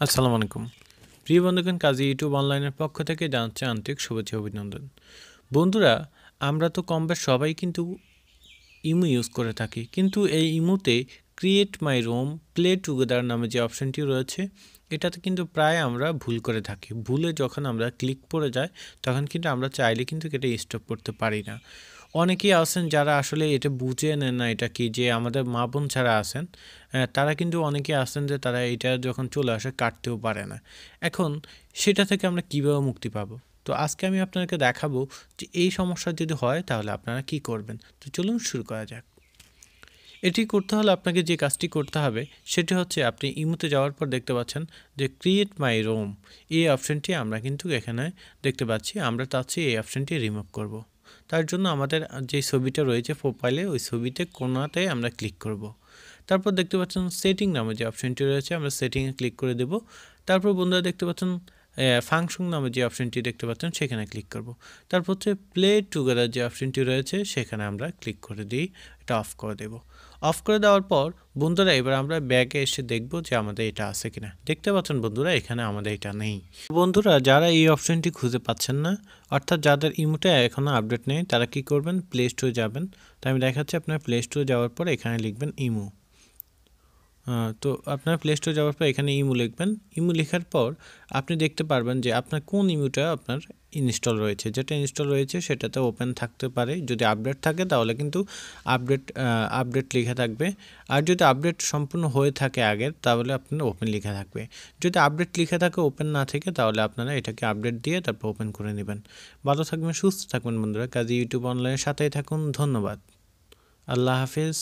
আসসালামু আলাইকুম প্রিয় বন্ধুগণ, কাজী ইউটিউব অনলাইনের পক্ষ থেকে জানাচ্ছি আন্তরিক শুভেচ্ছা অভিনন্দন। বন্ধুরা, আমরা তো কম বেশ সবাই কিন্তু ইমো ইউজ করে থাকি, কিন্তু এই ইমোতে create my room play together নামে যে অপশনটি রয়েছে এটাতে কিন্তু প্রায় আমরা ভুল করে থাকি। ভুলে যখন আমরা ক্লিক করে যাই তখন কিন্তু আমরা চাইলে কিন্তু এটা স্টপ করতে পারি না। অনেকেই আছেন যারা আসলে এটা বুঝে নেন না এটা কি, যে আমাদের মা বোন ছাড়া আছেন তারা কিন্তু অনেকেই আছেন যে তারা এটা যখন চলে আসে কাটতেও পারে না। এখন সেটা থেকে আমরা কীভাবে মুক্তি পাবো? তো আজকে আমি আপনাকে দেখাবো যে এই সমস্যা যদি হয় তাহলে আপনারা কি করবেন। তো চলুন শুরু করা যাক। এটি করতে হলে আপনাকে যে কাজটি করতে হবে সেটি হচ্ছে, আপনি ইমোতে যাওয়ার পর দেখতে পাচ্ছেন যে ক্রিয়েট মাই রুম, এই অপশনটি আমরা কিন্তু এখানে দেখতে পাচ্ছি। আমরা চাচ্ছি এই অপশনটি রিমুভ করব। তার জন্য আমাদের যে ছবিটা রয়েছে প্রোফাইলে, ওই ছবিতে কোনাতে আমরা ক্লিক করব। তারপর দেখতে পাচ্ছেন সেটিং নামে যে অপশনটি রয়েছে, আমরা সেটিংয়ে ক্লিক করে দেব। তারপর বন্ধুরা দেখতে পাচ্ছেন ফাংশন নামে যে অপশনটি দেখতে পাচ্ছেন সেখানে ক্লিক করব। তারপর হচ্ছে প্লে টুগেদার যে অপশনটি রয়েছে সেখানে আমরা ক্লিক করে দিই, এটা অফ করে দেব। অফ করে দেওয়ার পর বন্ধুরা এবার আমরা ব্যাগে এসে দেখব যে আমাদের এটা আছে কিনা। দেখতে পাচ্ছেন বন্ধুরা এখানে আমাদের এটা নেই। বন্ধুরা, যারা এই অপশনটি খুঁজে পাচ্ছেন না, অর্থাৎ যাদের ইমোতে এখনও আপডেট নেই, তারা কি করবেন, প্লে স্টোরে যাবেন। তো আমি দেখাচ্ছি, আপনার প্লে স্টোরে যাওয়ার পর এখানে লিখবেন ইমো। তো আপনার প্লে স্টোরে যাওয়ার পর এখানে ইমো লিখবেন। ইমো লেখার পর আপনি দেখতে পারবেন যে আপনার কোন ইমোটা আপনার ইনস্টল রয়েছে। যেটা ইনস্টল রয়েছে সেটাতে ওপেন থাকতে পারে। যদি আপডেট থাকে তাহলে কিন্তু আপডেট লেখা থাকবে। আর যদি আপডেট সম্পূর্ণ হয়ে থাকে আগের, তাহলে আপনার ওপেন লেখা থাকবে। যদি আপডেট লেখা থাকে, ওপেন না থাকে, তাহলে আপনারা এটাকে আপডেট দিয়ে তারপর ওপেন করে নেবেন। ভালো থাকবেন, সুস্থ থাকবেন বন্ধুরা। কাজী ইউটিউব অনলাইনের সাথেই থাকুন। ধন্যবাদ। আল্লাহ হাফেজ।